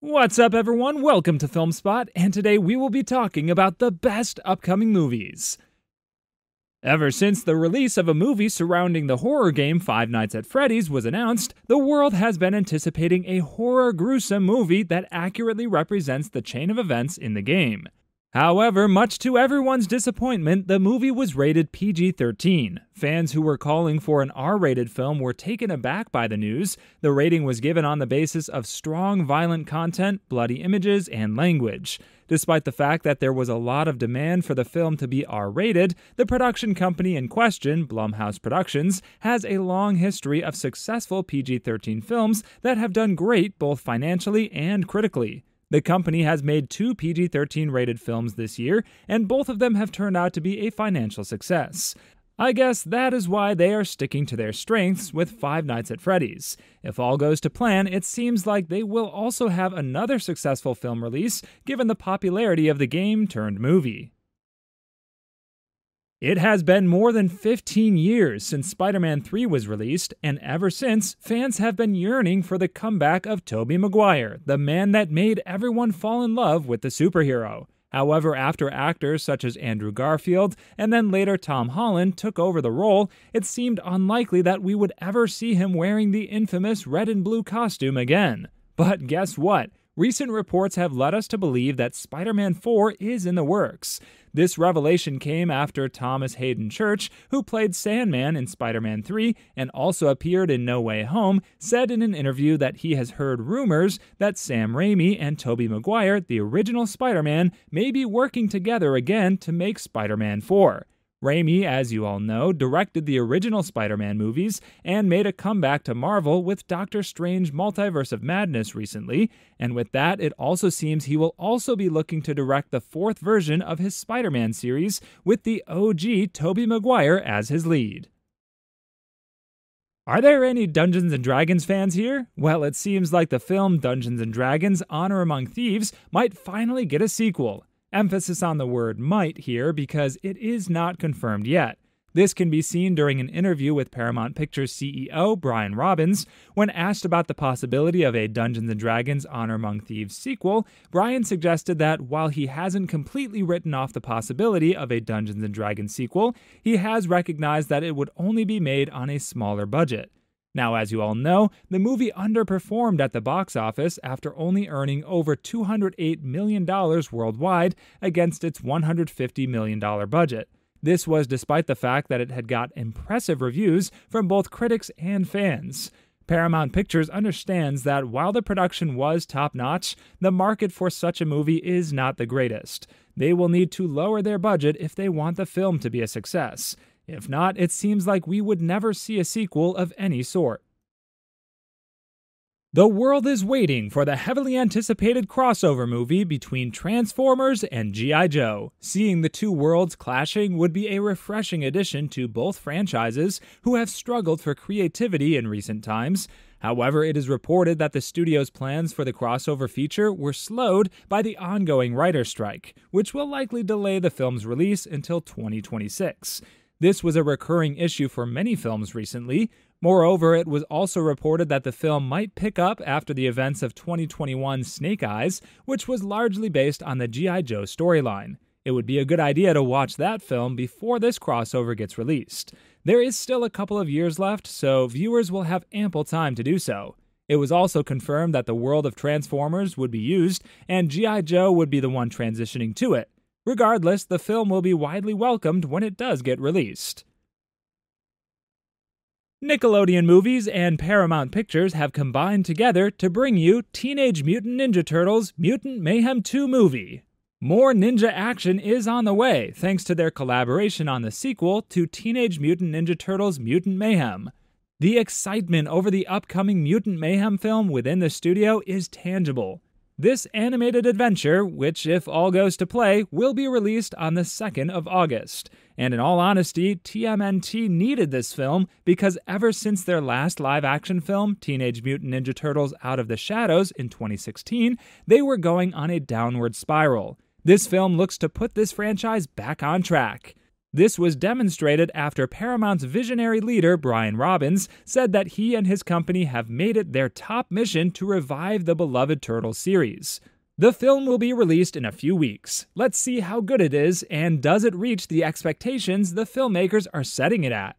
What's up, everyone? Welcome to FilmSpot, and today we will be talking about the best upcoming movies. Ever since the release of a movie surrounding the horror game Five Nights at Freddy's was announced, the world has been anticipating a horror gruesome movie that accurately represents the chain of events in the game. However, much to everyone's disappointment, the movie was rated PG-13. Fans who were calling for an R-rated film were taken aback by the news. The rating was given on the basis of strong violent content, bloody images, and language. Despite the fact that there was a lot of demand for the film to be R-rated, the production company in question, Blumhouse Productions, has a long history of successful PG-13 films that have done great both financially and critically. The company has made 2 PG-13 rated films this year, and both of them have turned out to be a financial success. I guess that is why they are sticking to their strengths with Five Nights at Freddy's. If all goes to plan, it seems like they will also have another successful film release, given the popularity of the game turned movie. It has been more than 15 years since Spider-Man 3 was released, and ever since, fans have been yearning for the comeback of Tobey Maguire, the man that made everyone fall in love with the superhero. However, after actors such as Andrew Garfield and then later Tom Holland took over the role, it seemed unlikely that we would ever see him wearing the infamous red and blue costume again. But guess what? Recent reports have led us to believe that Spider-Man 4 is in the works. This revelation came after Thomas Hayden Church, who played Sandman in Spider-Man 3 and also appeared in No Way Home, said in an interview that he has heard rumors that Sam Raimi and Tobey Maguire, the original Spider-Man, may be working together again to make Spider-Man 4. Raimi, as you all know, directed the original Spider-Man movies and made a comeback to Marvel with Doctor Strange Multiverse of Madness recently, and with that, it also seems he will also be looking to direct the 4th version of his Spider-Man series with the OG Tobey Maguire as his lead. Are there any Dungeons & Dragons fans here? Well, it seems like the film Dungeons & Dragons: Honor Among Thieves might finally get a sequel. Emphasis on the word might here because it is not confirmed yet. This can be seen during an interview with Paramount Pictures CEO Brian Robbins. When asked about the possibility of a Dungeons & Dragons: Honor Among Thieves sequel, Brian suggested that while he hasn't completely written off the possibility of a Dungeons & Dragons sequel, he has recognized that it would only be made on a smaller budget. Now, as you all know, the movie underperformed at the box office after only earning over $208 million worldwide against its $150 million budget. This was despite the fact that it had got impressive reviews from both critics and fans. Paramount Pictures understands that while the production was top-notch, the market for such a movie is not the greatest. They will need to lower their budget if they want the film to be a success. If not, it seems like we would never see a sequel of any sort. The world is waiting for the heavily anticipated crossover movie between Transformers and G.I. Joe. Seeing the two worlds clashing would be a refreshing addition to both franchises, who have struggled for creativity in recent times. However, it is reported that the studio's plans for the crossover feature were slowed by the ongoing writer's strike, which will likely delay the film's release until 2026. This was a recurring issue for many films recently. Moreover, it was also reported that the film might pick up after the events of 2021's Snake Eyes, which was largely based on the G.I. Joe storyline. It would be a good idea to watch that film before this crossover gets released. There is still a couple of years left, so viewers will have ample time to do so. It was also confirmed that the world of Transformers would be used, and G.I. Joe would be the one transitioning to it. Regardless, the film will be widely welcomed when it does get released. Nickelodeon Movies and Paramount Pictures have combined together to bring you Teenage Mutant Ninja Turtles Mutant Mayhem 2 movie. More ninja action is on the way thanks to their collaboration on the sequel to Teenage Mutant Ninja Turtles Mutant Mayhem. The excitement over the upcoming Mutant Mayhem film within the studio is tangible. This animated adventure, which if all goes to play, will be released on the 2nd of August. And in all honesty, TMNT needed this film because ever since their last live-action film, Teenage Mutant Ninja Turtles Out of the Shadows in 2016, they were going on a downward spiral. This film looks to put this franchise back on track. This was demonstrated after Paramount's visionary leader, Brian Robbins, said that he and his company have made it their top mission to revive the beloved Turtles series. The film will be released in a few weeks. Let's see how good it is, and does it reach the expectations the filmmakers are setting it at?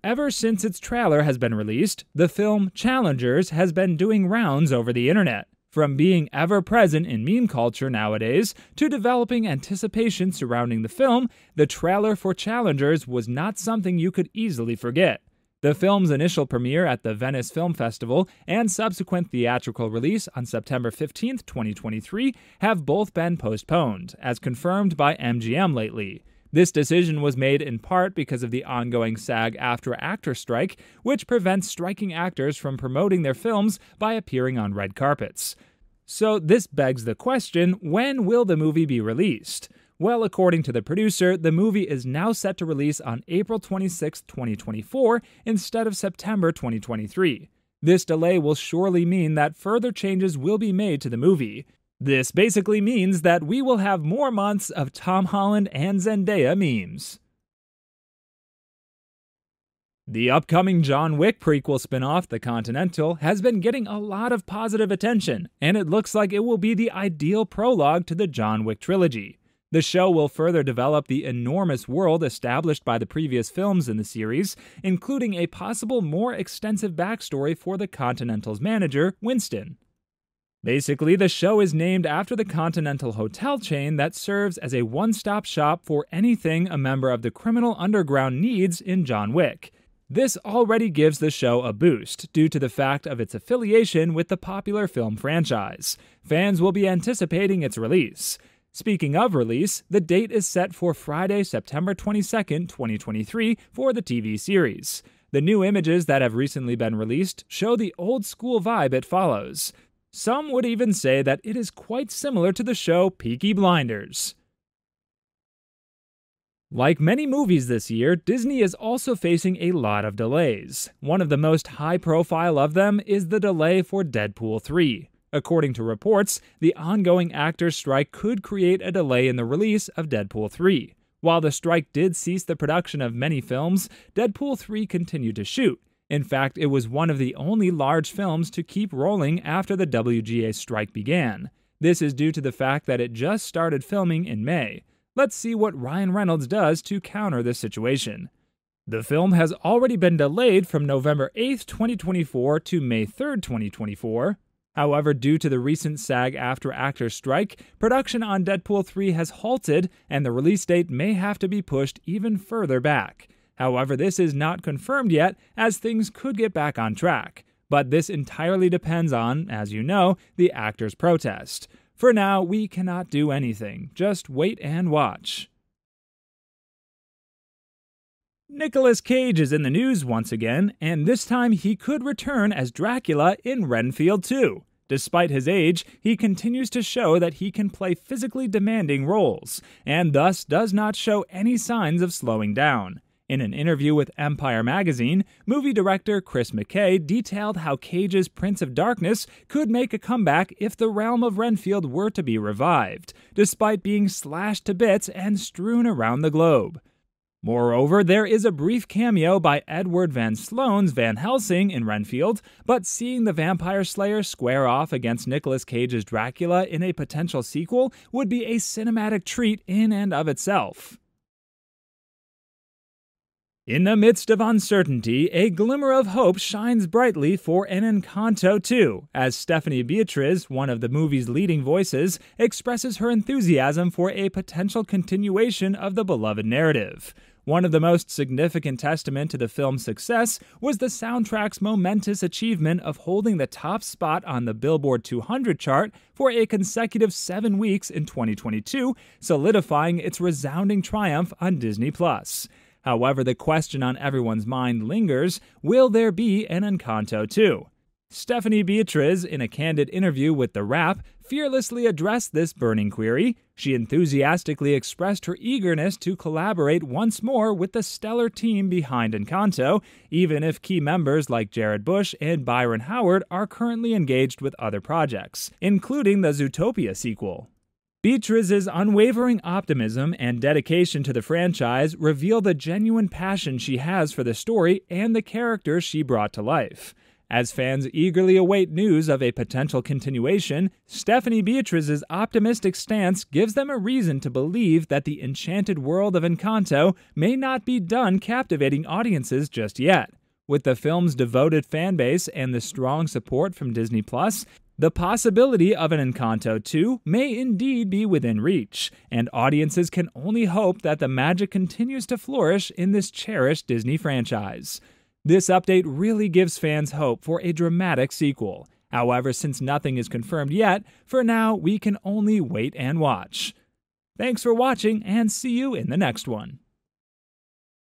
Ever since its trailer has been released, the film Challengers has been doing rounds over the internet. From being ever present in meme culture nowadays to developing anticipation surrounding the film, the trailer for Challengers was not something you could easily forget. The film's initial premiere at the Venice Film Festival and subsequent theatrical release on September 15, 2023 have both been postponed, as confirmed by MGM lately. This decision was made in part because of the ongoing SAG-AFTRA actor strike, which prevents striking actors from promoting their films by appearing on red carpets. So this begs the question, when will the movie be released? Well, according to the producer, the movie is now set to release on April 26, 2024, instead of September 2023. This delay will surely mean that further changes will be made to the movie. This basically means that we will have more months of Tom Holland and Zendaya memes. The upcoming John Wick prequel spin-off, The Continental, has been getting a lot of positive attention, and it looks like it will be the ideal prologue to the John Wick trilogy. The show will further develop the enormous world established by the previous films in the series, including a possible more extensive backstory for the Continental's manager, Winston. Basically, the show is named after the Continental hotel chain that serves as a one-stop shop for anything a member of the criminal underground needs in John Wick. This already gives the show a boost due to the fact of its affiliation with the popular film franchise. Fans will be anticipating its release. Speaking of release, the date is set for Friday, September 22, 2023 for the TV series. The new images that have recently been released show the old-school vibe it follows. Some would even say that it is quite similar to the show Peaky Blinders. Like many movies this year, Disney is also facing a lot of delays. One of the most high-profile of them is the delay for Deadpool 3. According to reports, the ongoing actors' strike could create a delay in the release of Deadpool 3. While the strike did cease the production of many films, Deadpool 3 continued to shoot. In fact, it was one of the only large films to keep rolling after the WGA strike began. This is due to the fact that it just started filming in May. Let's see what Ryan Reynolds does to counter this situation. The film has already been delayed from November 8, 2024 to May 3, 2024. However, due to the recent SAG-AFTRA actors' strike, production on Deadpool 3 has halted, and the release date may have to be pushed even further back. However, this is not confirmed yet, as things could get back on track. But this entirely depends on, as you know, the actors' protest. For now, we cannot do anything. Just wait and watch. Nicolas Cage is in the news once again, and this time he could return as Dracula in Renfield 2. Despite his age, he continues to show that he can play physically demanding roles, and thus does not show any signs of slowing down. In an interview with Empire magazine, movie director Chris McKay detailed how Cage's Prince of Darkness could make a comeback if the realm of Renfield were to be revived, despite being slashed to bits and strewn around the globe. Moreover, there is a brief cameo by Edward Van Sloan's Van Helsing in Renfield, but seeing the Vampire Slayer square off against Nicolas Cage's Dracula in a potential sequel would be a cinematic treat in and of itself. In the midst of uncertainty, a glimmer of hope shines brightly for an Encanto 2, as Stephanie Beatriz, one of the movie's leading voices, expresses her enthusiasm for a potential continuation of the beloved narrative. One of the most significant testament to the film's success was the soundtrack's momentous achievement of holding the top spot on the Billboard 200 chart for a consecutive 7 weeks in 2022, solidifying its resounding triumph on Disney+. However, the question on everyone's mind lingers, will there be an Encanto 2? Stephanie Beatriz, in a candid interview with The Wrap, fearlessly addressed this burning query. She enthusiastically expressed her eagerness to collaborate once more with the stellar team behind Encanto, even if key members like Jared Bush and Byron Howard are currently engaged with other projects, including the Zootopia sequel. Beatrice's unwavering optimism and dedication to the franchise reveal the genuine passion she has for the story and the characters she brought to life. As fans eagerly await news of a potential continuation, Stephanie Beatrice's optimistic stance gives them a reason to believe that the enchanted world of Encanto may not be done captivating audiences just yet. With the film's devoted fanbase and the strong support from Disney+, the possibility of an Encanto 2 may indeed be within reach, and audiences can only hope that the magic continues to flourish in this cherished Disney franchise. This update really gives fans hope for a dramatic sequel. However, since nothing is confirmed yet, for now we can only wait and watch. Thanks for watching, and see you in the next one.